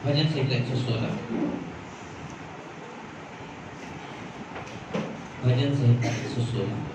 भजन संहिता 116 भजन संहिता 116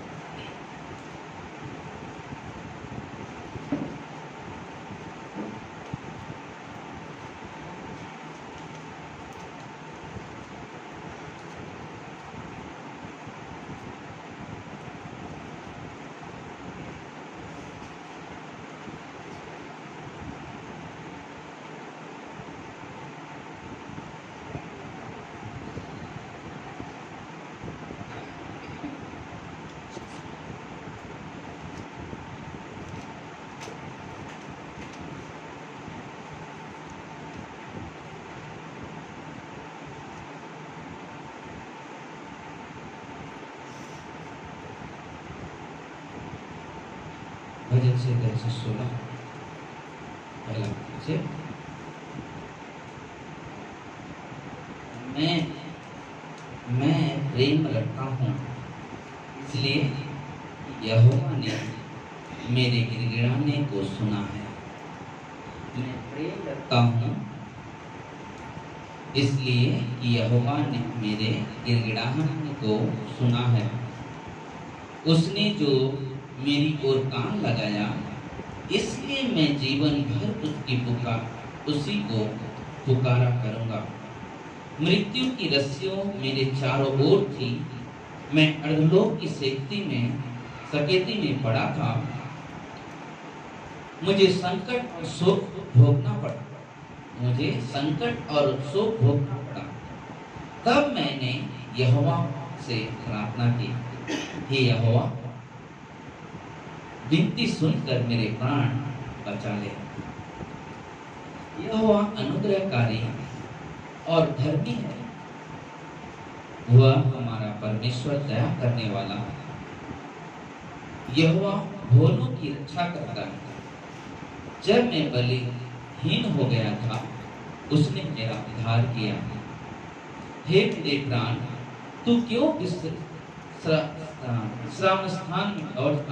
भजन संहिता 116 पहला से मैं प्रेम रखता हूँ, इसलिए यहोवा ने मेरे गिड़गिड़ाने को सुना है। मैं प्रेम रखता हूँ, इसलिए यहोवा ने मेरे गिड़गिड़ाने को सुना है। उसने जो मेरी ओर कान लगाया, इसलिए मैं जीवन भर उसी को पुकारा करूंगा। मृत्यु की रस्सियों मेरे चारों ओर थी, मैं अर्धलोक की सकेती में पड़ा था। मुझे संकट और शोक भोगना पड़ा। तब मैंने यहोवा से प्रार्थना की, हे यहोवा, विनती सुनकर मेरे प्राण बचा ले। यहोवा अनुग्रहकारी और धर्मी है, वह हमारा परमेश्वर दया करने वाला है। यहोवा भोलों की रक्षा करता है। जब मैं बलहीन हो गया था, उसने मेरा उद्धार किया। हे मेरे प्राण, तू क्यों विश्राम स्थान में लौट आ?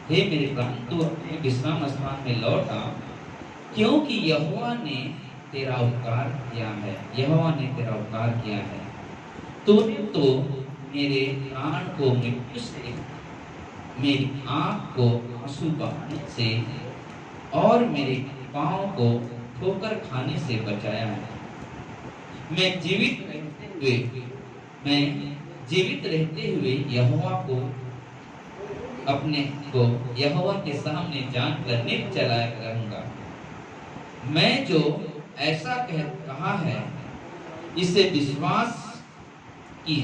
हे मेरे प्राण, तू अपने विश्राम स्थान में लौट आ। क्योंकि यहोवा ने तेरा उपकार किया है, यहोवा ने तेरा उपकार किया है। तूने तो मेरे प्राण को मृत्यु से, मेरी आँख को आंसू बहाने से और मेरे पाँव को ठोकर खाने से बचाया है। मैं जीवित रहते हुए यहोवा के सामने जानकर नित चलाया रहूंगा। मैं जो ऐसा कहा है, इसे विश्वास की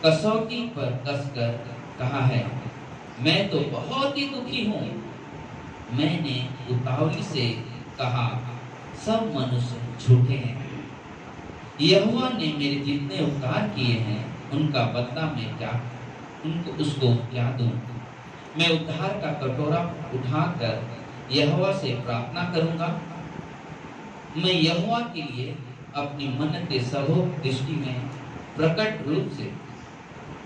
कसौटी पर कसकर कहा है। मैं तो बहुत ही दुखी हूँ। मैंने उतावली से कहा, सब मनुष्य झूठे हैं। यहोवा ने मेरे जितने उपकार किए हैं, उनका बदला मैं उसको क्या दूं? मैं उद्धार का कटोरा उठाकर यहोवा से प्रार्थना करूंगा। मैं यहोवा के लिए अपनी मन्नतें सर्वोच्च दृष्टि में प्रकट रूप से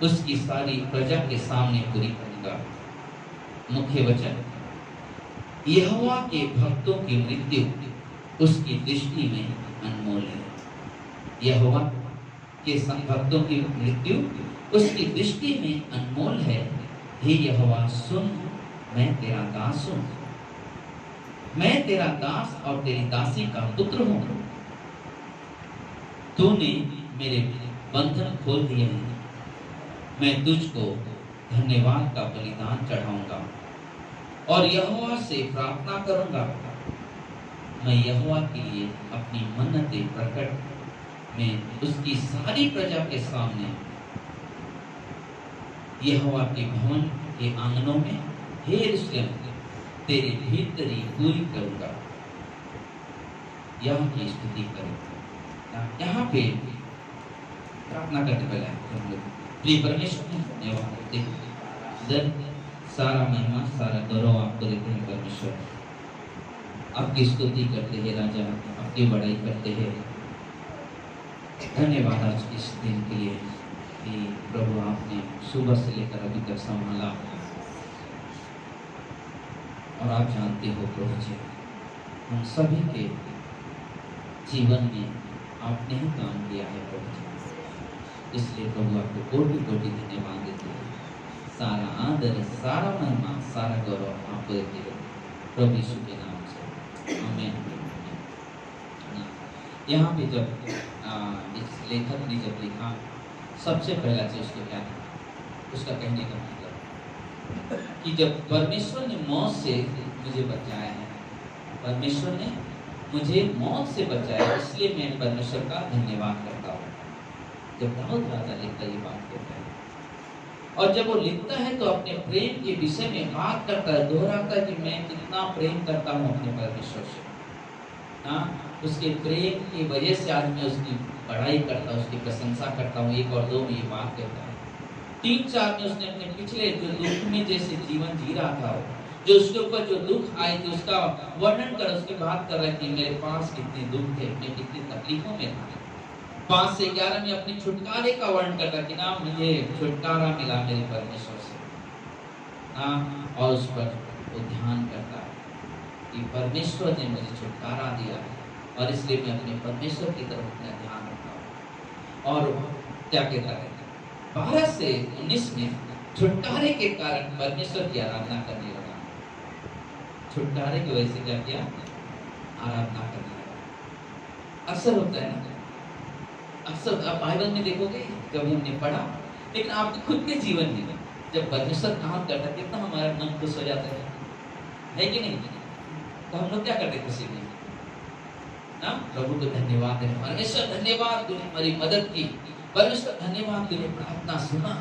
उसकी सारी प्रजा के सामने पूरी करूंगा। मुख्य वचन, यहोवा के भक्तों की मृत्यु उसकी दृष्टि में अनमोल है। यहोवा के भक्तों की मृत्यु उसकी दृष्टि में अनमोल है। हे यहोवा सुन, मैं तेरा दास हूं। मैं तेरा दास और तेरी दासी का पुत्र हूं। तूने मेरे बंधन खोल दिए हैं। मैं तुझको धन्यवाद का बलिदान चढ़ाऊंगा और यहोवा से प्रार्थना करूंगा। मैं यहोवा के लिए अपनी मन्नतें प्रकट में उसकी सारी प्रजा के सामने यहोवा के भवन के आंगनों में हे यरूशलेम तेरे भीतरी पूरी करूंगा। यहाँ की स्तुति करूंगा। यहाँ पे प्रार्थना करने पहले हम लोग प्रिय परमेश्वर को धन्यवाद देते हैं। सारा महिमा सारा गौरव आपको देते हैं परमेश्वर। आपकी स्तुति करते हैं राजा, आपकी बड़ाई करते हैं। धन्यवाद आज इस दिन के लिए कि प्रभु आपने सुबह से लेकर अभी तक संभाला और आप जानते हो प्रभु जी, हम सभी के जीवन में आपने ही काम किया है प्रभु जी। इसलिए प्रभु आपको कोटि कोटि धन्यवाद देते हैं। सारा आदर, सारा महिमा, सारा गौरव आपको देते हैं प्रभु यीशु के नाम से, आमीन। यहाँ पे जब इस लेखक ने जब लिखा, सबसे पहला चीज तो क्या था, उसका कहने का मतलब कि जब परमेश्वर ने मौत से मुझे बचाया है, परमेश्वर ने मुझे मौत से बचाया, इसलिए मैं परमेश्वर का धन्यवाद करता हूँ। जब दाऊद राजा लिखता ये बात कहता है, और जब वो लिखता है तो अपने प्रेम के विषय में बात करता है, दोहराता है कि मैं कितना प्रेम करता हूँ अपने परमेश्वर से। हाँ, उसके प्रेम की वजह से आज मैं उसकी बड़ाई करता हूँ, उसकी प्रशंसा करता हूँ। 1 और 2 में ये बात कहता है। 3-4 में उसने अपने पिछले जो दुख में जैसे जीवन जी रहा था, जो उसके ऊपर जो दुख आए थे उसका वर्णन कर, उसकी बात कर रहा है कि मेरे पास कितने दुख थे, मैं कितनी तकलीफों में था। 5 से 11 में अपने छुटकारे का वर्णन करता कि ना मुझे छुटकारा मिला मेरे परमेश्वर से। हाँ, और उस पर वो ध्यान करता है कि परमेश्वर ने मुझे छुटकारा दिया है और इसलिए मैं अपने परमेश्वर की तरफ अपना ध्यान रखता हूँ। और क्या कहता है 12 से 19 में छुटकारे के कारण परमेश्वर की आराधना करने लगा। छुटकारे की वजह से क्या किया? आराधना करने लगा। अक्सर होता है ना, अक्सर आप बाइबल में देखोगे, कभी हमने पढ़ा, लेकिन आपके खुद के जीवन में जब परमेश्वर काम करता है कितना हमारा मन खुश हो जाता है कि नहीं? तो हम लोग क्या करते खुशी में ना, प्रभु को धन्यवाद दें, परमेश्वर धन्यवाद तूने हमारी मदद की, परमेश्वर धन्यवाद तूने प्रार्थना सुना,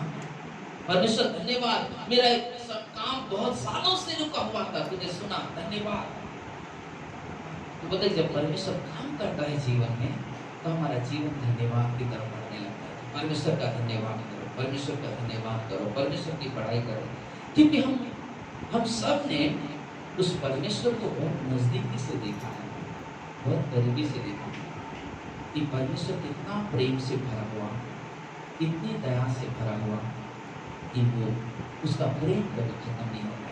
परमेश्वर धन्यवाद मेरा सब काम बहुत सालों से रुका हुआ था तूने सुना, धन्यवाद। तो बताइए जब परमेश्वर काम करता है जीवन में तो हमारा जीवन धन्यवाद की तरफ बढ़ने लगता है। परमेश्वर का धन्यवाद करो, परमेश्वर का धन्यवाद करो, परमेश्वर की पढ़ाई करो, क्योंकि हम सब ने उस परमेश्वर को बहुत नजदीकी से देखा है, बहुत करीबी से देखा कि परमेश्वर कितना प्रेम से भरा हुआ, इतनी दया से भरा हुआ कि वो उसका प्रेम कभी खत्म नहीं होता,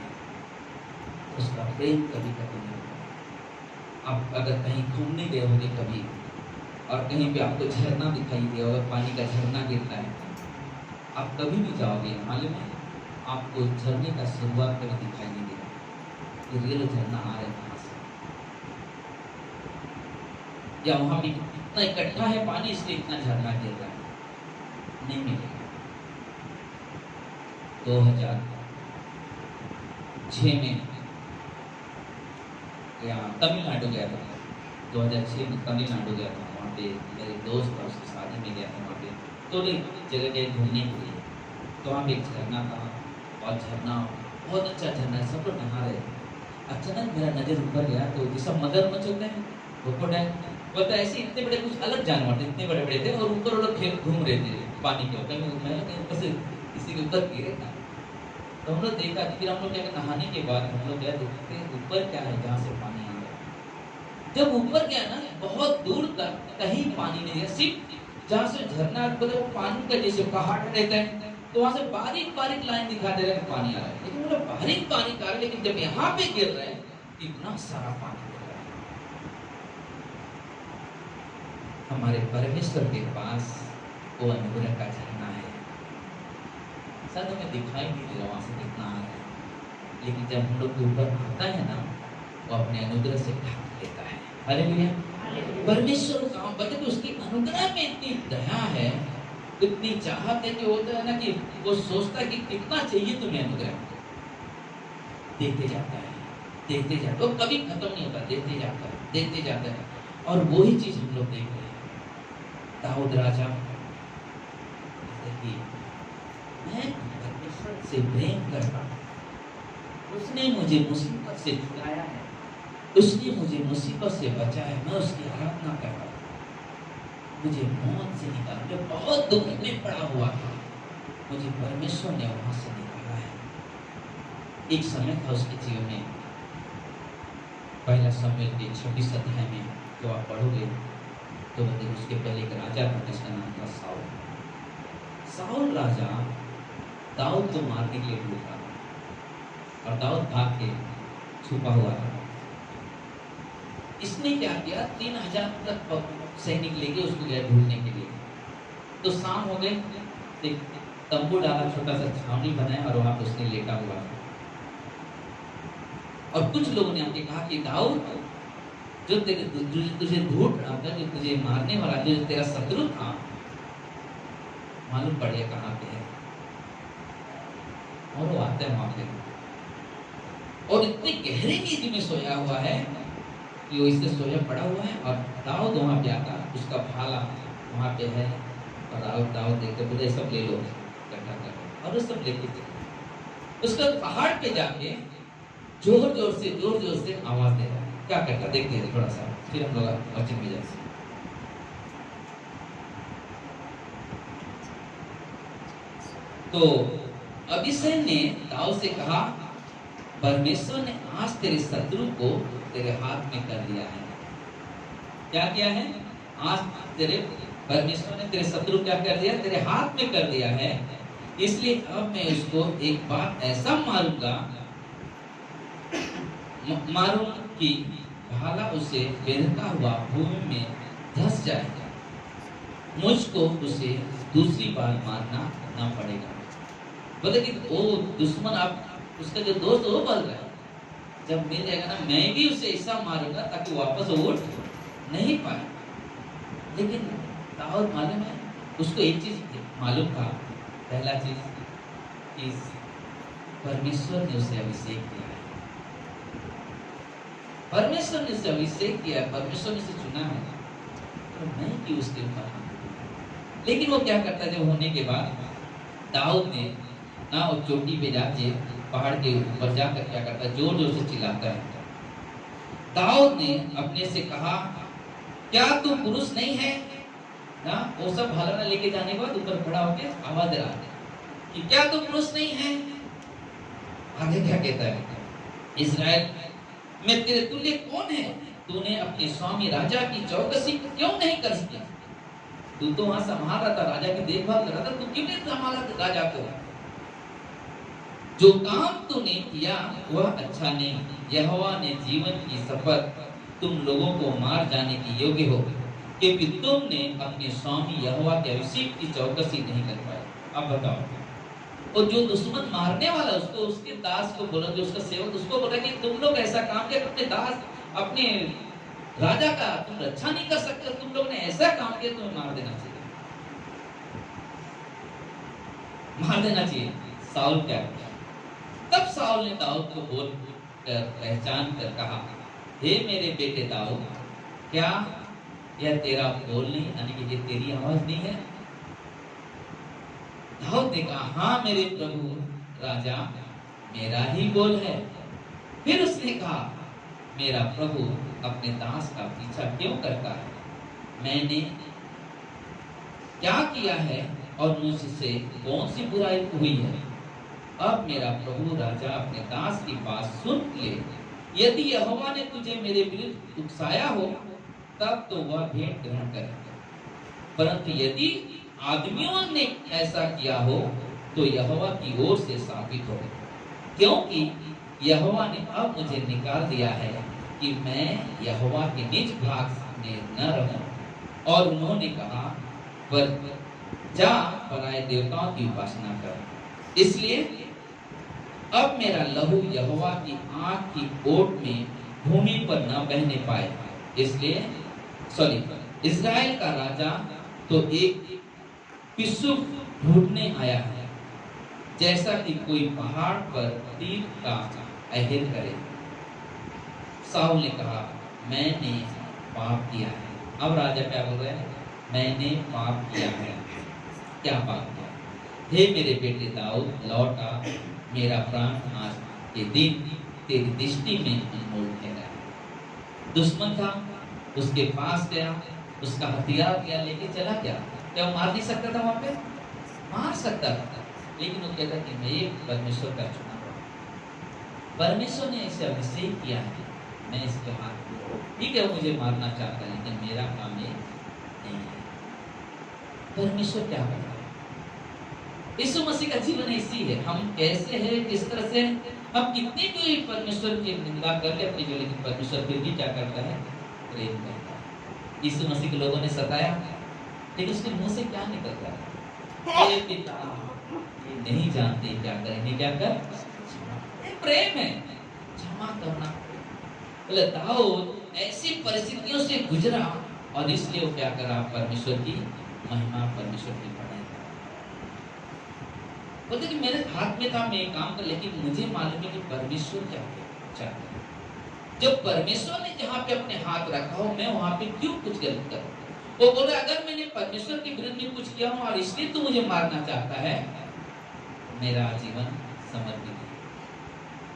उसका प्रेम कभी खत्म नहीं होता। आप अगर कहीं घूमने गए होंगे कभी और कहीं पे आपको झरना दिखाई दिया होगा, पानी का झरना गिरता है, आप कभी भी जाओगे मालूम है आपको झरने का शुरुआत कभी दिखाई नहीं देगा कि रियल झरना आ रहा है कहाँ से, या वहां पे इतना इकट्ठा है पानी इसलिए इतना झरना गिर रहा है, नहीं मिलेगा। 2006 में यहाँ तमिलनाडु गया था, 2006 में तमिलनाडु गया था, वहाँ पे मेरे दोस्त था उसकी शादी में गया था, वहाँ पे तो एक जगह गए घूमने के लिए, तो वहाँ पे एक झरना था और झरना बहुत अच्छा झरना है, सब लोग नहा रहे। अचानक मेरा नज़र ऊपर गया तो जैसा मगरमच्छ होते हैं क्रोकोडाइल, बोलता ऐसे इतने बड़े कुछ अलग जानवर थे, इतने बड़े बड़े थे और ऊपर वो लोग खेल घूम रहे थे पानी के ऊपर, मैं ऊपर से किसी के ऊपर गिरे था। तो हम लोग देखा कि फिर हम लोग क्या नहाने के बाद हम लोग गया देखते ऊपर क्या है जहाँ से पानी आ रहा है। जब ऊपर गया ना बहुत दूर तक कहीं पानी नहीं है, सिर्फ जहाँ से झरना मतलब वो पानी का जैसे पहाड़ रहता है तो वहां से बारीक बारीक लाइन दिखा दे रहा है पानी आ रहा है, लेकिन मतलब बारीक पानी आ रहा है, लेकिन जब यहाँ पे गिर रहा है इतना सारा पानी गिर रहा है। हमारे परमेश्वर के पास वो अनुग्रह का झरना है, शायद हमें दिखाई नहीं दे रहा वहां से कितना आ रहा है, लेकिन जब हम लोग के ऊपर आता है ना वो अपने अनुग्रह से ढक लेता है। हालेलुया। परमेश्वर का बता कि उसकी अनुग्रह में इतनी दया है, इतनी चाहत है कि होता है ना कि वो सोचता है कि कितना चाहिए तुम्हें अनुग्रह, देते जाता है, देते जाता है, वो कभी खत्म नहीं होता, देते जाता है, देते जाता है। और वही चीज हम लोग देख रहे हैं। दाऊद राजा मैं परमेश्वर से प्रेम करता हूँ, उसने मुझे मुसीबत से छुड़ाया है, उसने मुझे मुसीबत से बचाया है, मैं उसकी आराधना करता हूँ। मुझे मौत से निकाला, जो बहुत दुख में पड़ा हुआ था, मुझे परमेश्वर ने वहां से निकाला है। एक समय था उसके जीवन में, पहला शमूएल के 26 अध्याय में जो आप पढ़ोगे तो बताइए उसके पहले एक राजा था जिसका नाम था साउल। साउल राजा दाऊद को मारने के लिए ढूंढा और दाऊद भाग के छुपा हुआ था। इसने क्या किया, 3000 तक सैनिक लेके उसको गया ढूंढने के लिए। तो शाम हो गए, एक तंबू डाला, छोटा सा छावनी बनाया और वहां पर उसने लेटा हुआ था। और कुछ लोगों ने आके कहा कि दाऊद जो तुझे ढूंढ रहा था, जो तुझे मारने वाला, जो तेरा शत्रु था, मालूम पड़ गया कहाँ पे है। और वो आता है वहां पे और इतनी गहरी नींद में सोया हुआ है कि वो इससे सोया पड़ा हुआ है। और दाऊद वहां पे आता, उसका भाला वहां पे है और दाऊद देखते बोले सब ले लो इकट्ठा कर, और वो सब लेके उसका पहाड़ पे जाके जोर जोर से आवाज दे रहा है। क्या करता देखते हैं थोड़ा सा, फिर हम लोग वचन में जाए। तो अभिषय ने दाऊद से कहा, परमेश्वर ने आज तेरे शत्रु को तेरे हाथ में कर दिया है। क्या किया है? आज तेरे परमेश्वर ने तेरे शत्रु क्या कर दिया? तेरे हाथ में कर दिया है। इसलिए अब मैं उसको एक बात ऐसा मारूंगा कि भाला उसे बेरता हुआ भूमि में धंस जाएगा, मुझको उसे दूसरी बार मारना ना पड़ेगा। बोले कि वो दुश्मन, आप उसका जो दोस्त वो बोल रहा है, जब मिल जाएगा ना मैं भी उसे ऐसा मारूंगा ताकि वापस उठ नहीं पाए। लेकिन दाऊद मालूम है उसको एक चीज मालूम था, पहला चीज कि परमेश्वर ने उसे अभिषेक किया है, परमेश्वर ने उसे अभिषेक किया है, परमेश्वर ने उसे चुना है, तो मैं कि उसके ऊपर। लेकिन वो क्या करता है, जब होने के बाद दाऊद ने ना वो चोटी पे जाके पहाड़ के ऊपर जाकर क्या करता है, जोर जोर से चिल्लाता है। दाऊद ने अपने से कहा, क्या तू पुरुष नहीं है ना? वो सब भाला लेके जाने के बाद ऊपर खड़ा होकर आवाज दे रहा है कि क्या तू पुरुष नहीं है? आगे क्या कहता है, इस्राएल में तेरे तुल्य कौन है? तूने अपने स्वामी राजा की चौकसी क्यों नहीं कर सकी? तू तो वहां संभाल रहा था, राजा की देखभाल कर रहा था, तू क्यों नहीं संभाला राजा को? जो काम तूने किया वह अच्छा नहीं। यहोवा ने जीवन की शपथ तुम लोगों को मार जाने के योग्य हो, क्योंकि तुमने अपने स्वामी यहोवा के अभिषेक की चौकसी नहीं कर पाए। अब बताओ, और जो दुश्मन मारने वाला उसको, उसके दास को बोला, जो उसका सेवक उसको बोला कि तुम लोग ऐसा काम किया, अपने दास, अपने राजा का तुम रक्षा नहीं कर सकते, तुम लोग ने ऐसा काम किया, तुम्हें मार देना चाहिए, मार देना चाहिए। साउल क्या किया? तब साउल ने दाऊद को बोल कर पहचान कर कहा, हे मेरे बेटे दाऊद, क्या यह तेरा बोल नहीं, यानी कि ये तेरी आवाज नहीं है? दाऊद ने कहा, हाँ मेरे प्रभु राजा, मेरा ही बोल है। फिर उसने कहा, मेरा प्रभु अपने दास का पीछा क्यों करता है? मैंने क्या किया है और मुझसे कौन सी बुराई हुई है? अब मेरा प्रभु राजा अपने दास की बात सुन ले, यदि यहोवा ने तुझे मेरे विरुद्ध उकसाया हो, तब तो वह भेंट ग्रहण करे, परंतु यदि आदमियों ने ऐसा किया हो तो यहोवा की ओर से साबित हो, क्योंकि यहोवा ने अब मुझे निकाल दिया है कि मैं यहोवा के निज भाग में न रहूं। और उन्होंने कहा, पर जा पराए देवताओं की उपासना कर। इसलिए अब मेरा लहू यहोवा की आंख की ओट में भूमि पर न बहने पाए। इसलिए इस्राएल का राजा तो एक पिस्सू ढूंढने आया है, जैसा कि कोई पहाड़ पर तीर का अहेर करे। साउल ने कहा, मैंने पाप किया है। अब राजा क्या बोल रहे हैं? मैंने पाप किया है। क्या पाप किया? हे मेरे बेटे दाऊद, लौटा, मेरा प्राण आज के दिन तेरी दृष्टि में अनमोल ठहरा। दुश्मन था, उसके पास गया, उसका हथियार लिया, लेके चला क्या? क्या वो मार नहीं सकता था? वहां पे मार सकता था, लेकिन वो कहता कि मैं एक परमेश्वर का चुना हुआ, परमेश्वर ने इसे अभिषेक किया है, मैं इसके हाथ में, ठीक है, मुझे मारना चाहता है, लेकिन मेरा काम ये नहीं है। परमेश्वर क्या करता है? यीशु मसीह का जीवन ऐसी है। हम कैसे हैं, किस तरह से, हम कितनी भी परमेश्वर की निंदा कर ले अपनी जो, लेकिन परमेश्वर फिर भी क्या करता है? प्रेम करता है। यीशु मसीह के लोगों ने सताया, लेकिन उसके मुंह से क्या निकलता है? ये पिता ये नहीं जानते क्या करेंगे, क्या कर, प्रेम है, क्षमा करना। बोले दाऊद ऐसी परिस्थितियों से गुजरा, और इसलिए वो क्या करा? परमेश्वर की महिमा, परमेश्वर की बड़ाई। बोलते कि मेरे हाथ में था, मैं काम कर, लेकिन मुझे मालूम है कि परमेश्वर क्या चाहता है। जब परमेश्वर ने जहाँ पे अपने हाथ रखा हो, मैं वहां पे क्यों कुछ गलत करूं? वो बोले, अगर मैंने परमेश्वर के विरुद्ध में कुछ किया हूं और इसलिए तू मुझे मारना चाहता है, मेरा जीवन समर्पित है।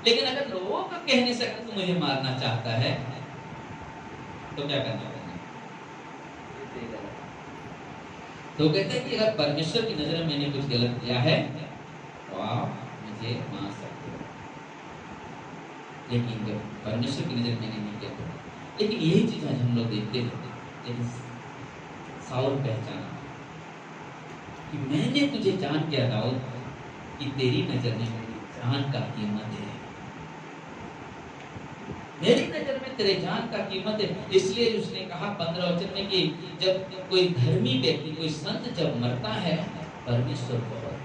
लेकिन अगर लोगों का कहने से तू मुझे मारना चाहता है, तो क्या करना है? तो कहते हैं कि अगर परमेश्वर की नजर में मैंने कुछ गलत किया है तो आप मुझे मार सकते हो, लेकिन जब परमेश्वर की नजर मैंने नहीं किया तो। लेकिन यही चीज आज हम लोग देखते हैं। लेकिन साउल पहचाना कि मैंने तुझे जान किया दाऊद, कि तेरी नजर में मेरी जान का कीमत है, मेरी नजर में तेरे जान का कीमत है। इसलिए उसने कहा 15 वचन में कि जब कोई धर्मी व्यक्ति, कोई संत जब मरता है, परमेश्वर बहुत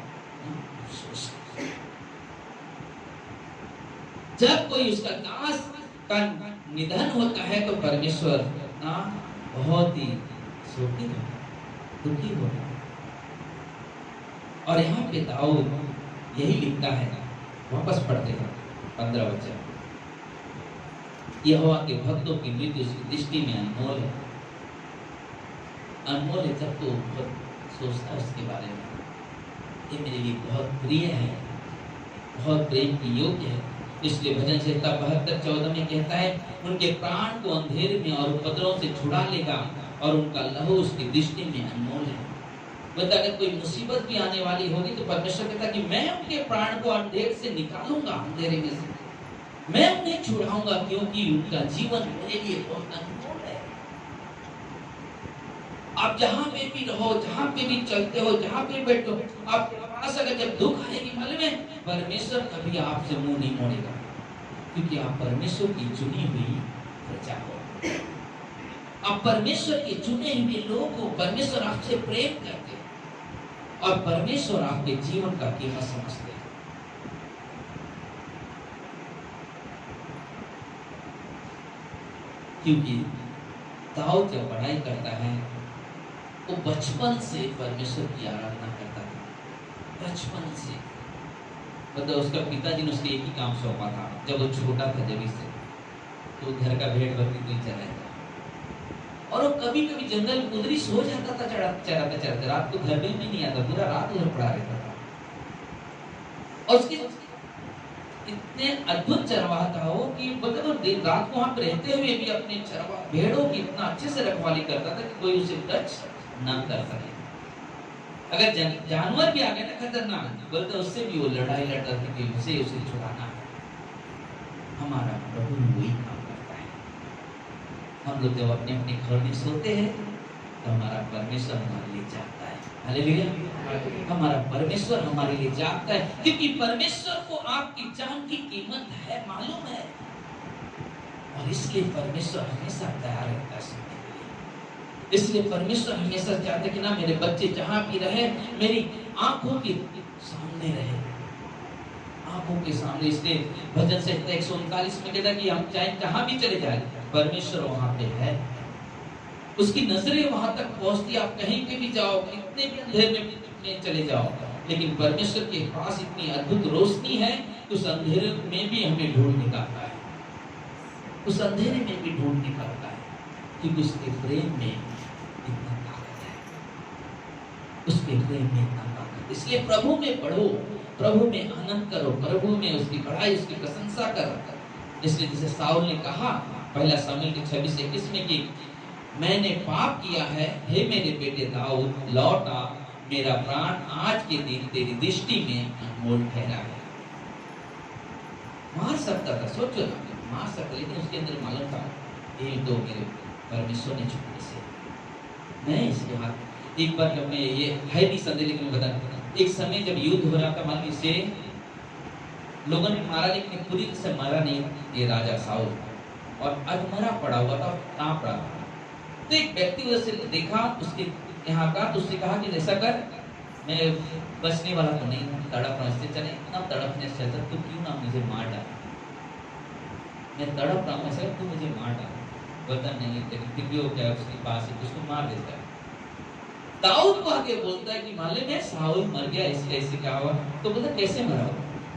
जब कोई उसका दास का निधन होता है तो परमेश्वर बहुत ही शोकित होता, दुखी होता। और यहाँ पे दाऊद यही लिखता है, वापस पढ़ते हैं 15 वचन, यहोवा के भक्तों की मृत्यु उसकी दृष्टि में अनमोल है। अनमोल है जब तो बहुत सोचता है उसके बारे में, ये मेरे लिए बहुत प्रिय है, बहुत प्रेम की योग्य है। इसलिए भजन संहिता 72:14 में कहता है, उनके प्राण को अंधेरे में और उपद्रव से छुड़ा लेगा, और उनका लहू उसकी दृष्टि में अनमोल है। बता, अगर कोई मुसीबत भी आने वाली होगी तो परमेश्वर कहता कि मैं उनके प्राण को अंधेरे से निकालूंगा, अंधेरे में से मैं उन्हें छुड़ाऊंगा, क्योंकि उनका जीवन मेरे लिए बहुत अनमोल है। आप जहां पे भी रहो, जहां पे भी चलते हो, जहां पे बैठो, आपके पास अगर जब दुख आएगी, मालूम है परमेश्वर कभी आपसे मुंह नहीं मोड़ेगा, क्योंकि आप परमेश्वर की चुनी हुई प्रजा हो। आप परमेश्वर के चुने हुए लोग हो, परमेश्वर आपसे प्रेम करते हैं और परमेश्वर आपके जीवन का कीमत समझते हैं। क्योंकि दाऊद जब पढ़ाई करता है वो बचपन से परमेश्वर की आराधना करता था, बचपन से। मतलब उसका पिताजी ने उसके एक ही काम सौंपा था जब वो छोटा था, जब से तो घर का भेड़ बकरी नहीं चलाएगा। और वो कभी कभी जंगल में उधर ही सो जाता था, चराते चराते। रात को घर में भी नहीं आता, पूरा रात उधर पड़ा रहता था। और उसके इतने अद्भुत चरवाहा था वो कि मतलब दिन रात को वहां पे रहते हुए भी अपने चरवा भेड़ों की इतना अच्छे से रखवाली करता था कि कोई उसे टच ना कर सके। अगर जानवर भी आ गए ना खतरनाक, बोलते उससे भी वो लड़ाई लड़ता था कि उसे छुड़ाना है। हमारा प्रभु वही काम करता है। हम लोग जब अपने अपने घर में सोते हैं तो हमारा परमेश्वर हमारे लिए जागता है। हालेलुया। हमारा परमेश्वर हमारे लिए जागता है, क्योंकि परमेश्वर को आपकी जान की कीमत है, मालूम है। और इसलिए परमेश्वर हमेशा तैयार रहता है सुनने के लिए। इसलिए परमेश्वर हमेशा चाहता है कि ना मेरे बच्चे जहां भी रहे मेरी आंखों के सामने रहे, आंखों के सामने। इसलिए भजन संहिता 139 में कहता है कि हम चाहे कहां भी चले जाए परमेश्वर वहां पे है, उसकी नजरें वहां तक पहुंचती। आप कहीं पे भी जाओ, कितने भी अंधेरे में चले जाओ, लेकिन परमेश्वर के पास इतनी अद्भुत रोशनी है कि उस अंधेरे में भी हमें ढूंढ निकालता है, उस अंधेरे में भी ढूंढ निकालता है, क्योंकि उसके प्रेम में इतना ताकत है, उसके प्रेम में इतना ताकत। इसलिए प्रभु में पढ़ो, प्रभु में आनंद करो, प्रभु में उसकी बढ़ाई, उसकी प्रशंसा करो। इसलिए जैसे साउल ने कहा पहला शमूएल के 26-21 में कि मैंने पाप किया है, हे मेरे बेटे दाऊद लौट आ, मेरा प्राण आज के दिन तेरी दृष्टि में अनमोल ठहरा है। मार सकता था, सोचो ना, मार सकता, लेकिन उसके अंदर मालूम था ये तो मेरे परमेश्वर ने छुपने से मैं इसके हाथ। एक बार जब मैं ये है नहीं संदेह, लेकिन मैं बता, एक समय जब युद्ध हो रहा था, मान लीजिए लोगों ने मारा लेकिन पूरी तरह से मारा नहीं ये राजा साउल, और अधमरा पड़ा हुआ था, कांप रहा था। तो एक व्यक्ति उसे देखा उसके यहाँ का, तो उसने कहा कि ऐसा कर, मैं बचने वाला तो नहीं हूँ, तड़प रहा हूँ, चले ना तड़पने से चलता, तू क्यों ना मुझे मार डाल, मैं तड़प रहा हूँ, ऐसा तू मुझे मार डाल। बता नहीं, लेकिन फिर भी वो क्या उसके पास है, उसको मार देता है। दाऊद को आगे बोलता है कि मालूम है साउल मर गया, इसलिए ऐसे क्या हुआ? तो बोलता कैसे मरा?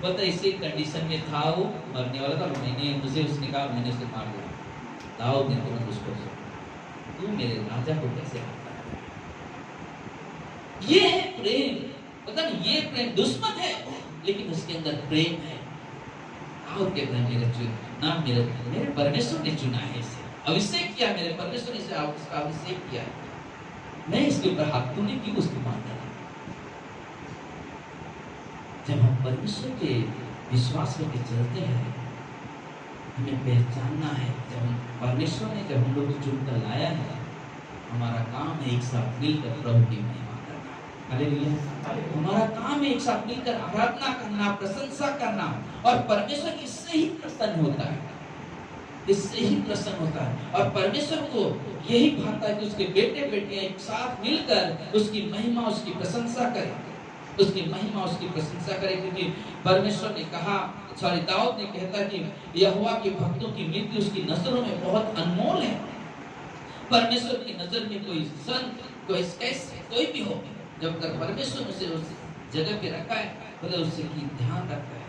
बोलता इसी कंडीशन में था, वो मरने वाला था, मैंने मुझे उसने कहा, मैंने उसे मार दिया। दाऊद ने तुरंत उसको, तू मेरे राजा को कैसे मारता है? ये है प्रेम। पता नहीं ये प्रेम दुश्मन है, लेकिन उसके अंदर प्रेम है। दाऊद कहता है मेरे चुना, मेरे परमेश्वर ने चुना है इसे, अभिषेक किया, मेरे परमेश्वर ने इसे अभिषेक किया, मैं इसके ऊपर हाथ तूने क्यों उसको मारता है? जब हम परमेश्वर के विश्वास करके चलते हैं, हमें पहचानना है जब हम परमेश्वर ने जब हम लोग को चुनकर लाया है, हमारा काम है एक साथ मिलकर प्रभु की महिमा करना। हालेलुया। हमारा काम है एक साथ मिलकर आराधना करना, प्रशंसा करना, और परमेश्वर इससे ही प्रसन्न होता है, इससे ही प्रसन्न होता है। और परमेश्वर को यही भाता है कि उसके बेटे बेटियां एक साथ मिलकर उसकी महिमा, उसकी प्रशंसा करें, उसकी महिमा, उसकी प्रशंसा करें। क्योंकि परमेश्वर ने कहा, सॉरी दाऊद ने कहता कि यहोवा के भक्तों की मृत्यु उसकी नजरों में बहुत अनमोल है। परमेश्वर की नजर में कोई संत, कोई कैसे कोई भी हो, जब तक परमेश्वर उसे उस जगह पे रखा है, मतलब उससे ध्यान रखता है,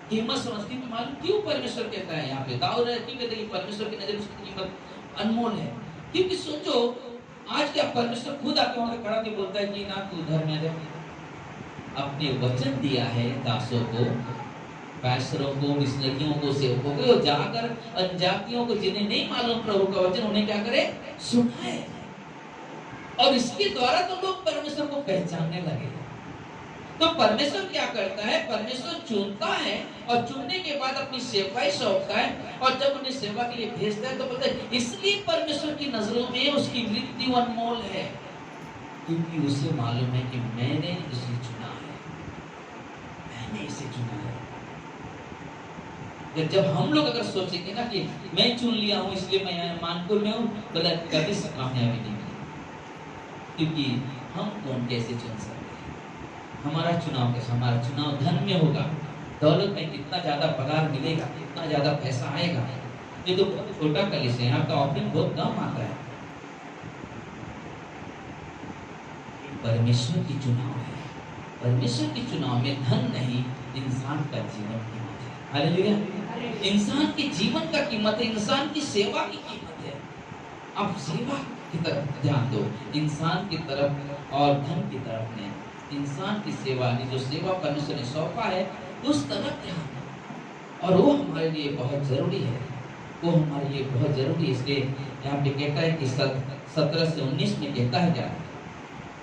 कीमत समझती। तो मालूम क्यों परमेश्वर कहता है यहाँ पे, दाऊद क्यों कहता है कि परमेश्वर की नजर में उसकी कीमत अनमोल है? क्योंकि सोचो आज क्या परमेश्वर खुद आके वहां खड़ा के बोलता है कि ना तू उधर में अपने वचन दिया है दासों को, पैसरों को, मिशनरियों को, सेवकों को, जाकर अनजातियों को जिन्हें नहीं मालूम प्रभु का वचन, उन्हें क्या करे? सुनाए। और इसके द्वारा तो लोग परमेश्वर को पहचानने लगे। तो परमेश्वर क्या करता है? परमेश्वर चुनता है, और चुनने के बाद अपनी सेवकाई सौंपता है, और जब उन्हें सेवा के लिए भेजता है तो बोलता है इसलिए परमेश्वर की नजरों में उसकी मृत्यु अनमोल है, क्योंकि उसे मालूम है कि मैंने इसे चुना है, मैंने इसे चुना है। जब हम लोग अगर सोचेंगे ना कि मैं चुन लिया हूँ इसलिए मैं यहाँ मानपुर में हूँ, बोला कभी कामयाबी नहीं मिलेगी। क्योंकि हम कौन कैसे चुन सकते हैं? हमारा चुनाव कैसे? हमारा चुनाव धन में होगा, दौलत में कितना ज्यादा पगार मिलेगा, कितना ज्यादा पैसा आएगा, ये तो बहुत छोटा कलिस है। यहाँ का ऑफरिंग बहुत कम आता है। परमेश्वर की चुनाव है। परमेश्वर की चुनाव में धन नहीं, इंसान का जीवन कीमत है। हालेलुया। इंसान के जीवन का कीमत है, इंसान की सेवा की कीमत है। अब सेवा की तरफ ध्यान दो, इंसान की तरफ और धन की तरफ नहीं। इंसान की सेवा, जो सेवा परमेश्वर ने सौंपा है, उस तरफ ध्यान दो। और वो हमारे लिए बहुत जरूरी है, वो हमारे लिए बहुत जरूरी है। इसलिए यहाँ पे कहता है कि 17 से 19 में कहता है क्या,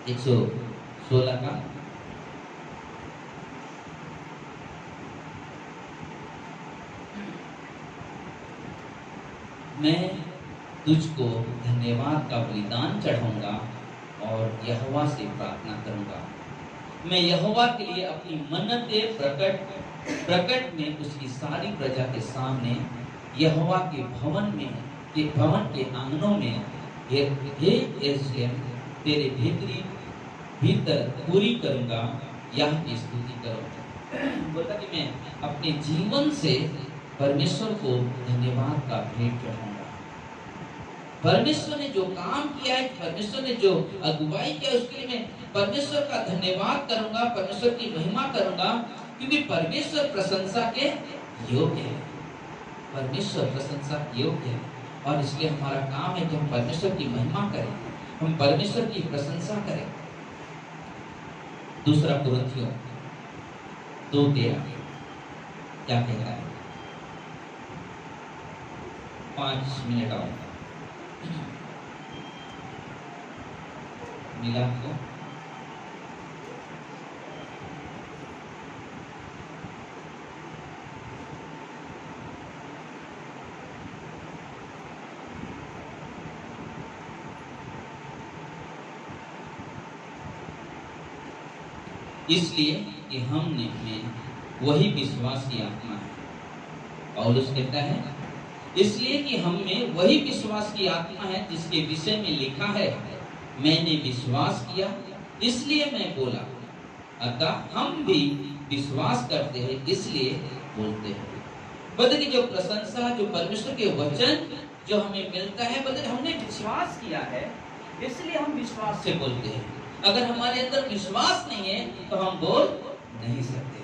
116 का, मैं तुझको धन्यवाद का बलिदान चढ़ाऊंगा और यहोवा से प्रार्थना करूंगा। मैं यहोवा के लिए अपनी मन्नतें प्रकट में उसकी सारी प्रजा के सामने यहोवा के भवन के आंगनों में हे यरूशलेम तेरे भीतर पूरी करूंगा, यह की स्तुति करो। बोला कि मैं अपने जीवन से परमेश्वर को धन्यवाद का भेंट चढ़ाऊंगा। परमेश्वर ने जो काम किया है, परमेश्वर ने जो अगुवाई किया, उसके लिए मैं परमेश्वर का धन्यवाद करूंगा, परमेश्वर की महिमा करूंगा, क्योंकि परमेश्वर प्रशंसा के योग्य है। परमेश्वर प्रशंसा के योग्य है। और इसलिए हमारा काम है कि हम परमेश्वर की महिमा करें, हम परमेश्वर की प्रशंसा करें। दूसरा कुरिन्थियों 2:13 क्या कहता है? 5 मिनट आओ, मिला आपको? इसलिए कि हमने में वही विश्वास की आत्मा है। पौलुस कहता है, इसलिए कि हम में वही विश्वास की आत्मा है जिसके विषय में लिखा है, मैंने विश्वास किया इसलिए मैं बोला। अतः हम भी विश्वास करते हैं इसलिए बोलते हैं। बल्कि जो प्रशंसा, जो परमेश्वर के वचन जो हमें मिलता है, बल्कि हमने विश्वास किया है इसलिए हम विश्वास से बोलते हैं। अगर हमारे अंदर विश्वास नहीं है तो हम बोल नहीं सकते।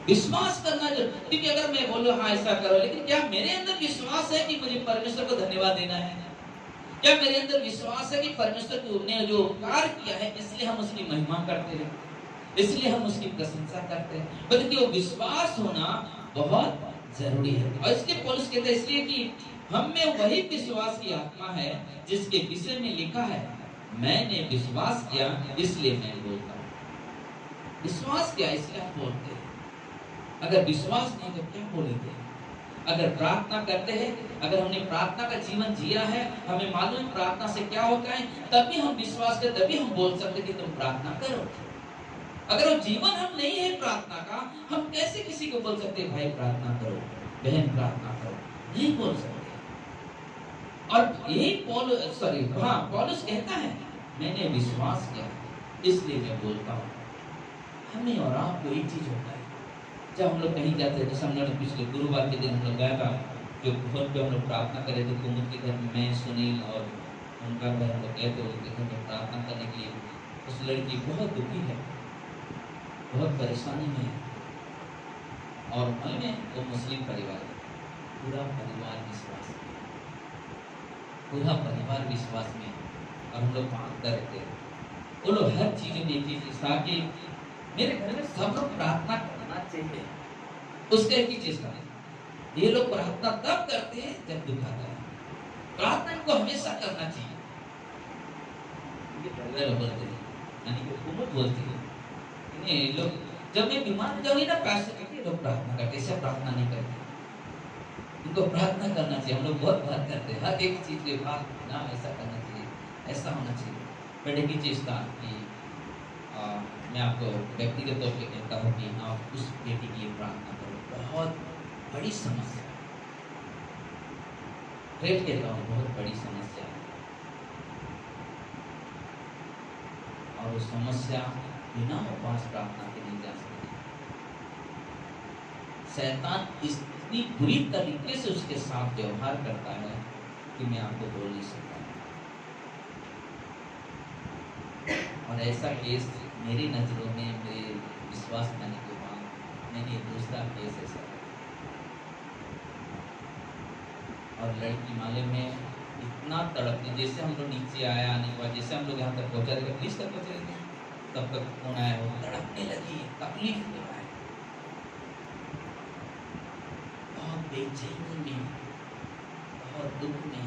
विश्वास करना जो, क्योंकि अगर मैं बोलूं हाँ ऐसा करो, लेकिन क्या मेरे अंदर विश्वास है कि मुझे परमेश्वर को धन्यवाद देना है? क्या मेरे अंदर विश्वास है कि परमेश्वर ने जो उपकार किया है इसलिए हम उसकी महिमा करते हैं, इसलिए हम उसकी प्रशंसा करते हैं? बल्कि वो विश्वास होना बहुत जरूरी है। और इसके पौलुस कहते हैं, इसलिए कि हम में वही विश्वास की आत्मा है जिसके विषय में लिखा है, मैंने विश्वास किया इसलिए मैं बोलता हूँ। विश्वास किया इसलिए हम बोलते हैं। अगर विश्वास नहीं तो क्या बोलेंगे? अगर प्रार्थना करते हैं, अगर हमने प्रार्थना का जीवन जिया है, हमें मालूम है प्रार्थना से क्या होता है, तभी हम विश्वास करें, तभी हम बोल सकते कि तुम प्रार्थना करो। अगर वो जीवन हम नहीं है प्रार्थना का, हम कैसे किसी को बोल सकते भाई प्रार्थना करो, बहन प्रार्थना करो? नहीं बोल सकते। और यही पौलुस कहता है, मैंने विश्वास किया इसलिए मैं बोलता हूँ। हमें और आपको एक चीज होता है, जब हम लोग कहीं जाते हैं, जैसे हम लोग पिछले गुरुवार के दिन हम लोग गया था, जो घर पे हम लोग प्रार्थना करे थे, कुमुद के घर में मैं, सुनील और उनका घर हम लोग गए थे, उनके घर में प्रार्थना करने के लिए। उस लड़की बहुत दुखी है, बहुत परेशानी में है, और मैं वो मुस्लिम परिवार है, पूरा परिवार विश्वास में, पूरा परिवार विश्वास में, और हम लोग मांगते रहते हैं। वो लोग हर चीज में एक चीज ताकि मेरे घर में सब लोग प्रार्थना करना चाहिए, उसका एक ही चीज का ये लोग प्रार्थना तब करते हैं जब दुख आता है। प्रार्थना इनको हमेशा करना चाहिए। ये लोग बोलते हैं, यानी कि हुकूमत बोलती है, ये लोग जब मैं बीमार हो जाऊंगी ना, पैसे करके लोग प्रार्थना करते, ऐसे प्रार्थना नहीं करते। इनको प्रार्थना करना चाहिए। हम लोग बहुत बात करते हैं हर एक चीज के बाद ना, ऐसा करना चाहिए, ऐसा होना चाहिए। बट एक ही चीज था कि मैं आपको व्यक्तिगत तौर पे कहता हूँ कि आप उस बेटी के लिए प्रार्थना करो, बहुत बड़ी समस्या, फिर कहता हूँ बहुत बड़ी समस्या है। और वो समस्या बिना उपवास प्रार्थना के नहीं जा सकती। शैतान इतनी बुरी तरीके से उसके साथ व्यवहार करता है कि मैं आपको बोल नहीं सकता। और ऐसा केस मेरी नज़रों में, मेरे विश्वास करने के बाद मैंने दूसरा केस ऐसा, और लड़की माले में इतना तड़पती, जैसे हम लोग नीचे आया आने के बाद, जैसे हम लोग यहाँ तक पहुँचा देगा पुलिस तक पहुँचे थे, तब तक फोन आया, वो तड़पने लगी, तकलीफ में आए, बहुत बेचैनी में, बहुत दुख में।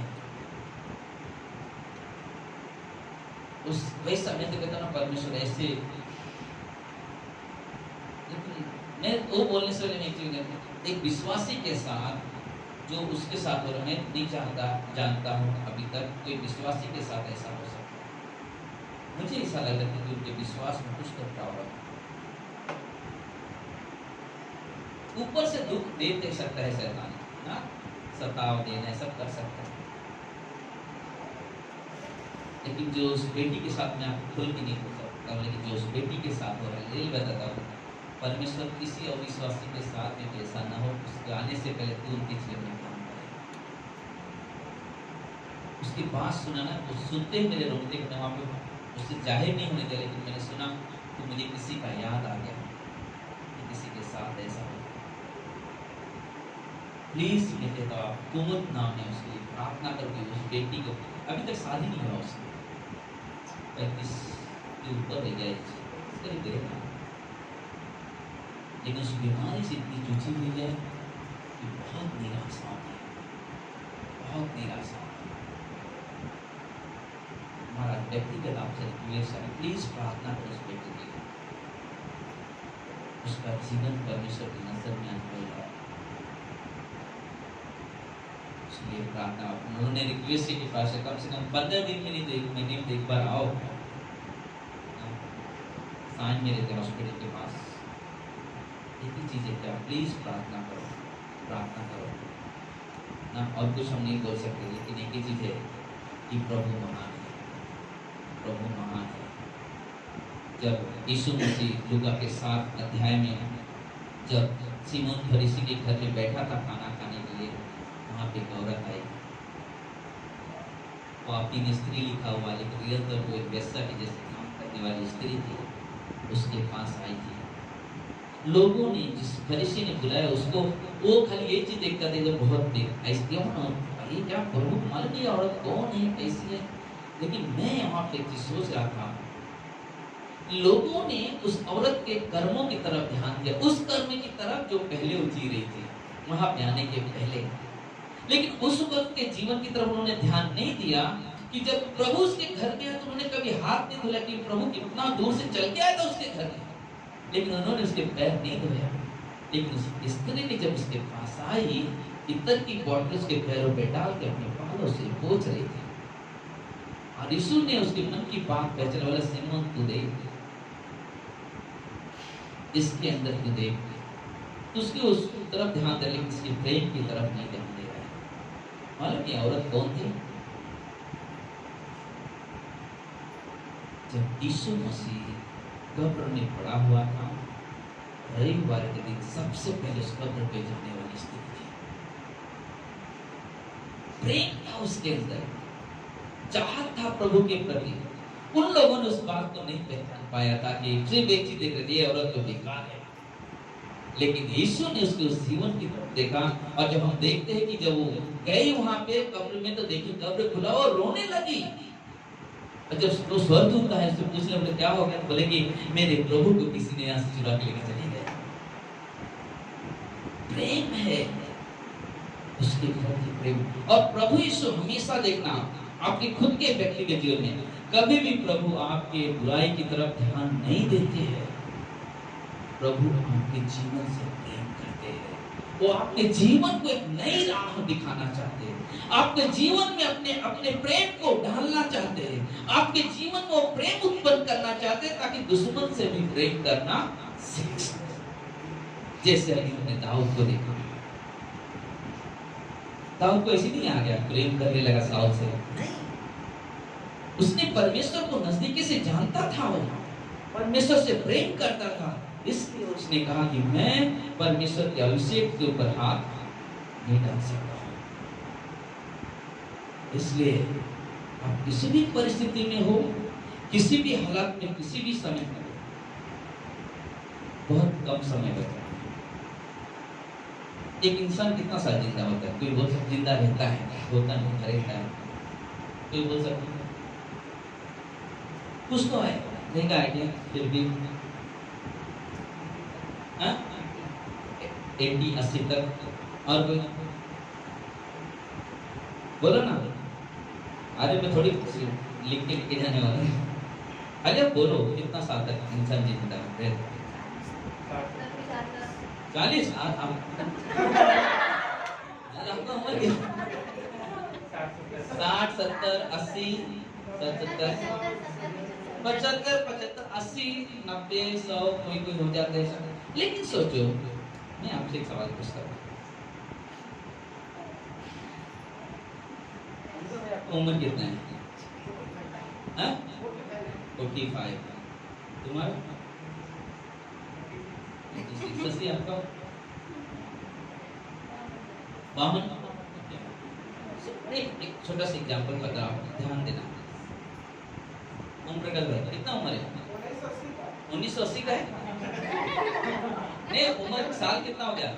उस वही समय से कहता ना परमेश्वर ऐसे, लेकिन मैं वो बोलने से पहले मैं एक विश्वासी के साथ जो उसके साथ हो रहा, मैं नहीं जानता हूँ अभी तक कोई विश्वासी के साथ ऐसा हो सकता है। मुझे ऐसा लग रहा है कि उनके विश्वास में कुछ तो प्रॉब्लम है। ऊपर से दुख दे सकता है शैतान ना, सताव देना सब कर सकता है, लेकिन जो उस बेटी के साथ मैं आपको खुल के नहीं बोल सकता, लेकिन जो उस बेटी के साथ हो रहा है, यही बताता हूँ, परमेश्वर किसी अविश्वासी के साथ में ऐसा ना हो, उसके आने से पहले तू उनके जीवन में काम करे। उसकी बात सुना ना, तो सुनते ही मेरे रोकते मैं वहाँ पे उससे जाहिर नहीं होने दिया, लेकिन मैंने सुना तो मुझे किसी का याद आ गया कि किसी के साथ ऐसा हो। प्लीज मैं कहता हूँ, कुमुद नाम है उसके लिए प्रार्थना करके उस बेटी को, अभी तक शादी नहीं हुआ उसकी, 35 के ऊपर रह गया इसका देना, लेकिन उस बीमारी से इतनी जूझी हुई है कि बहुत निराशा होती है, बहुत निराशा। हमारा व्यक्तिगत आपसे रिक्वेस्ट है, प्लीज प्रार्थना करो उस बेटी के लिए, उसका जीवन परमेश्वर की नजर में अनमोल है, इसलिए प्रार्थना। उन्होंने रिक्वेस्ट के पास से कम 15 दिन में नहीं तो 1 महीने में एक बार आओ, साइन मेरे थे हॉस्पिटल के पास, एक ही चीज़ है क्या, प्लीज प्रार्थना करो, प्रार्थना करो ना, और कुछ हम नहीं बोल सकते, लेकिन एक ही चीज़ है कि प्रभु महान है, प्रभु महान है। जब यीशु मसीह लूका के 7 अध्याय में जब सीमोन फरीसी के घर में बैठा था खाना खाने के लिए, वहाँ पे एक औरत आई, वो आपकी स्त्री लिखा हुआ, लेकिन रियल तो वो एक वेश्या की जैसे काम करने वाली स्त्री थी, उसके पास आई थी। लोगों ने, जिस फरीसी ने बुलाया उसको, वो खाली ये चीज देखता था, तो बहुत देर ऐसे क्यों ना, ये क्या प्रभु मालूम नहीं औरत कौन है, कैसी है, लेकिन मैं यहाँ पे एक चीज सोच रहा था, लोगों ने उस औरत के कर्मों की तरफ ध्यान दिया, उस कर्म की तरफ जो पहले वो जी रही थी वहां पे आने के पहले, लेकिन उस वक्त के जीवन की तरफ उन्होंने ध्यान नहीं दिया कि जब प्रभु उसके घर गया तो उन्होंने कभी हाथ नहीं धोया कि प्रभु कितना दूर से चल के आया था उसके घर में, लेकिन उन्होंने उसके पैर नहीं धोया। लेकिन उस स्त्री ने जब उसके पास आई, इतर की बॉटल उसके पैरों पे डाल के अपने बालों से पोंछ रही थी, और यीशु ने उसके मन की बात पहचान, वाला सिमोन तू देख, इसके अंदर तू देख, तो उसकी उस तरफ ध्यान दे, लेकिन उसके प्रेम की तरफ नहीं ध्यान दे रहा है। मालूम ये औरत कौन थी? जब यीशु मसीह कब्र में पड़ा हुआ था, रविवार के दिन सबसे पहले उस कब्र पे जाने वाली स्त्री थी। प्रेम था उसके अंदर, चाहत था प्रभु के प्रति। उन लोगों ने उस बात को नहीं पहचान पाया था कि सिर्फ एक चीज देख रहे थे, औरत तो बेकार है, लेकिन यीशु ने उसके उस जीवन की तरफ देखा। और जब हम देखते हैं कि जब वो गए वहां पे कब्र में, तो देखिए कब्र खुला और रोने लगी। और जब वो स्वर्गदूत है उससे पूछने बोले क्या हो गया, तो बोले कि मेरे प्रभु को किसी ने यहाँ से चुरा के लेकर चले गए। प्रेम है उसके प्रति, प्रेम। और प्रभु यीशु हमेशा देखना आपके खुद के व्यक्तिगत जीवन में, कभी भी प्रभु आपके बुराई की तरफ ध्यान नहीं देते हैं। प्रभु आपके जीवन से प्रेम करते हैं, वो आपके जीवन को एक नई राह दिखाना चाहते हैं, आपके जीवन में अपने अपने प्रेम को डालना चाहते हैं, आपके जीवन में वो प्रेम उत्पन्न करना चाहते हैं, ताकि दुश्मन से भी प्रेम करना सीख सके। जैसे हमने दाऊद को देखा, दाऊद को ऐसी नहीं आ गया प्रेम करने लगा साउल से, नहीं, उसने परमेश्वर को नजदीकी से जानता था, वो परमेश्वर से प्रेम करता था, इसलिए उसने कहा कि मैं परमेश्वर के अभिषेक के ऊपर हाथ नहीं डाल सकता। इसलिए आप किसी भी परिस्थिति में हो, किसी भी हालात में, किसी भी समय में, बहुत कम समय बचा। एक इंसान कितना साल जिंदा होता है? कोई बोल सकता जिंदा रहता है, होता नहीं रहता है, कोई बोल सकता है कुछ तो है, देखा है क्या? फिर भी 80-80 तक। और कोई बोलो ना, अरे मैं थोड़ी लिख के जाने वाला हूँ। अरे बोलो कितना साल तक इंसान जिंदा रहता है? 40। आपका उम्र क्या? 60, 70, 80, 70, 75, 80, 90, 100, कोई हो जाता है। लेकिन सोचो, मैं आपसे एक सवाल पूछता हूँ, उम्र कितना है? 45। तुम्हारा? आपका 52। एक छोटा सा एग्जाम्पल बता रहा हूँ, ध्यान देना। उम्र का कितना उम्र है? 1980 का है? नहीं, उम्र साल कितना हो गया?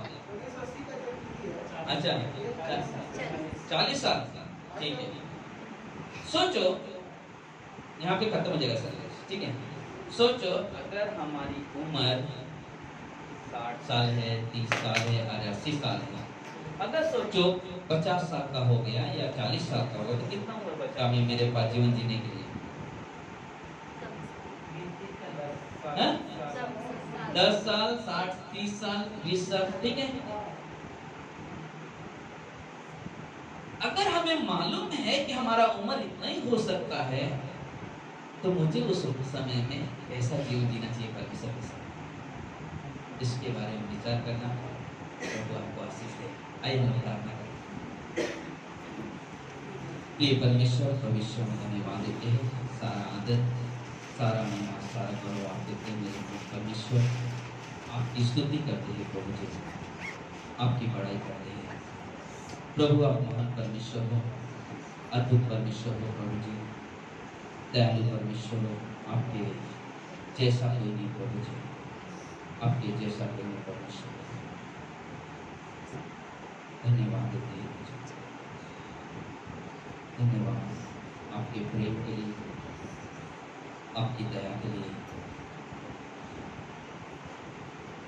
अच्छा, 40 साल, ठीक है। सोचो, यहाँ पे खत्म हो जाएगा सर, ठीक है। सोचो अगर हमारी उम्र 60 साल है, 30 साल है और 80 साल है, अगर सोचो 50 साल का हो गया या 40 साल का होगा, तो कितना उम्र बचा हमें मेरे पास जीवन जीने के लिए? 10 साल, 60, 30 साल, 20 साल, ठीक है। अगर हमें मालूम है कि हमारा उम्र इतना ही हो सकता है, तो मुझे उस समय में ऐसा जीवन जीना चाहिए परमेश्वर के साथ। इसके बारे में विचार करना, तो आपको आशीष दे। आइए हम प्रार्थना करें। ये परमेश्वर भविष्य में धन्यवाद देते हैं, सारा आदर, सारा महिमा, सारा गौरव आप देते हैं। मेरे परमेश्वर आपकी स्तुति करते हैं प्रभु जी, आपकी बड़ाई करते हैं प्रभु। आप महान परमेश्वर हो, अद्भुत परमेश्वर हो प्रभु जी, दयालु परमेश्वर हो। आपके जैसा कोई नहीं प्रभु जी, आपके जैसा कोई नहीं परमेश्वर। धन्यवाद देते हैं, धन्यवाद आपके प्रेम के लिए, आपकी दया के लिए।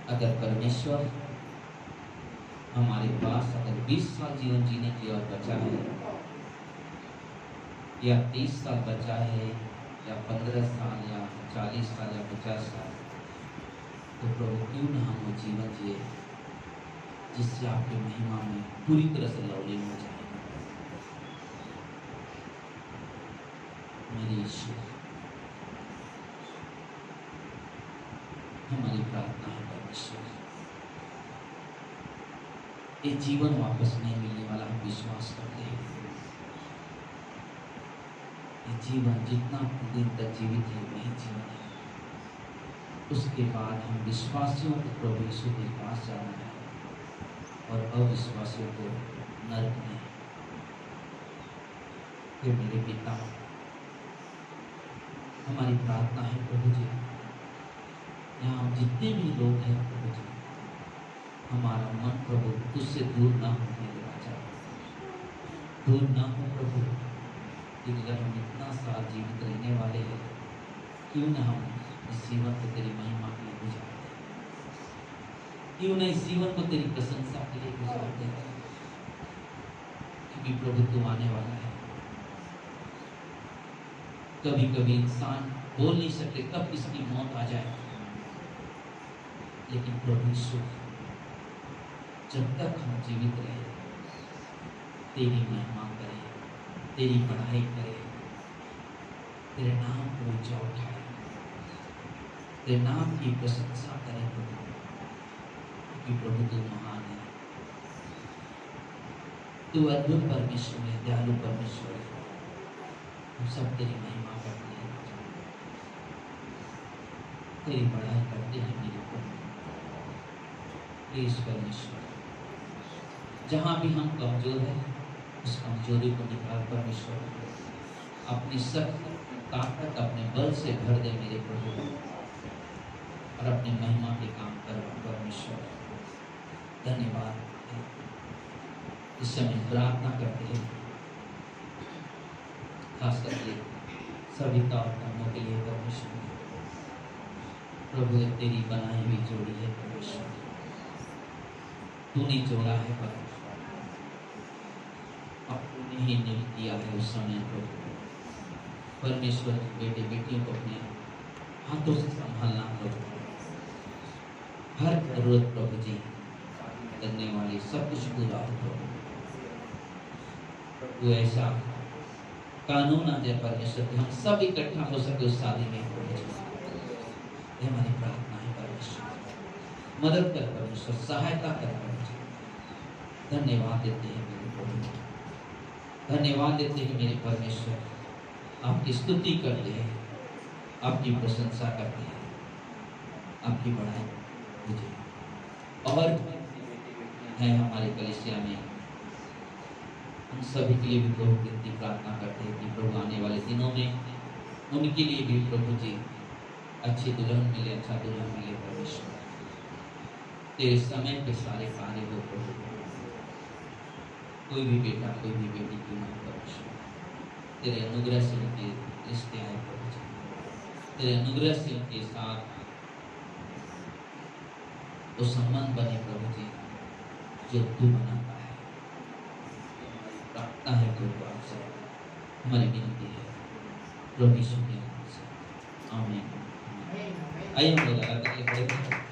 अगर परमेश्वर हमारे पास अगर 20 साल जीवन जीने के लिए और बचा है, या 30 साल बचा है, या 15 साल, या 40 साल, या 50 साल, तो प्रभु क्यों न हम वो जीवन जिए जिससे आपके महिमा में पूरी तरह से लवलीन हो जाए। मेरे यीशु, हमारी प्रार्थना है परमेश्वर, ये जीवन वापस नहीं मिलने वाला, हम विश्वास करते हैं। ये जीवन जितना दिन तक जीवित है वही जीवन है, उसके बाद हम विश्वासियों को प्रभु यीशु के पास जाना है और अविश्वासियों को नरक में। फिर मेरे पिता, हमारी प्रार्थना है प्रभु जी, यहाँ जितने भी लोग हैं प्रभु जी, हमारा मन प्रभु तुझसे दूर ना हो, मेरे राजा दूर ना हो प्रभु। अगर हम इतना साल जीवित रहने वाले हैं, क्यों ना हम इस जीवन को तेरी महिमा के लिए गुजार दें, क्यों ना इस जीवन को तेरी प्रशंसा के लिए गुजार दें, क्योंकि प्रभु तू आने वाला है। कभी कभी इंसान बोल नहीं सकते कब किसकी मौत आ जाए, लेकिन प्रभु यीशु, जब तक हम जीवित रहे तेरी महिमा करें, तेरी पढ़ाई करें, तेरे नाम को ऊंचा उठाए, तेरे नाम की प्रशंसा करें प्रभु, क्योंकि प्रभु तू महान है। तू अद्भुत परमेश्वर है, दयालु परमेश्वर है। हम सब तेरी महिमा करते हैं, तेरी बड़ाई करते हैं मेरे प्रभु। प्लीज परमेश्वर, जहाँ भी हम कमजोर हैं उस कमजोरी को निकाल परमेश्वर, अपनी सब ताकत अपने बल से भर दे मेरे प्रभु, और अपनी महिमा के काम कर परमेश्वर। धन्यवाद। इस समय प्रार्थना करते हैं खास करके सभी ताकतों के लिए परमेश्वर। प्रभु तेरी बनाई हुई जोड़ी है परमेश्वर, तूने जोड़ा है परमेश्वर, अब तूने ही निर्णय किया है उस समय प्रभु परमेश्वर बेटे बेटियों को अपने हाथों से संभालना प्रभु, हर जरूरत प्रभु जी करने वाली सब कुछ पूरा हो प्रभु। वो ऐसा कानून आ जाए परमेश्वर कि हम सब इकट्ठा हो सके उस शादी में प्रभु जी। ये हमारी प्रार्थना है परमेश्वर, मदद कर परमेश्वर, सहायता कर परमेश्वर। धन्यवाद देते हैं मेरे प्रभु, धन्यवाद देते हैं मेरे परमेश्वर। आपकी स्तुति करते हैं, आपकी प्रशंसा करते हैं, आपकी बढ़ाई मुझे और है हमारे कलीसिया में। उन सभी के लिए भी प्रभु की प्रार्थना करते हैं कि प्रभु आने वाले दिनों में उनके लिए भी प्रभु जी अच्छी दुल्हन मिले, अच्छा दुल्हन मिले परमेश्वर। तेरे समय के सारे कार्य हो प्रभु, कोई भी बेटा कोई भी बेटी की ना परमेश्वर, तेरे अनुग्रह से उनके रिश्ते आए प्रभु जी, तेरे अनुग्रह से उनके साथ वो संबंध बने प्रभु जी जो तू बनाता है। प्रार्थना है प्रभु आपसे, हमारी विनती है प्रभु यीशु के नाम से, आमीन। आइए हम लोग आगे बढ़ें।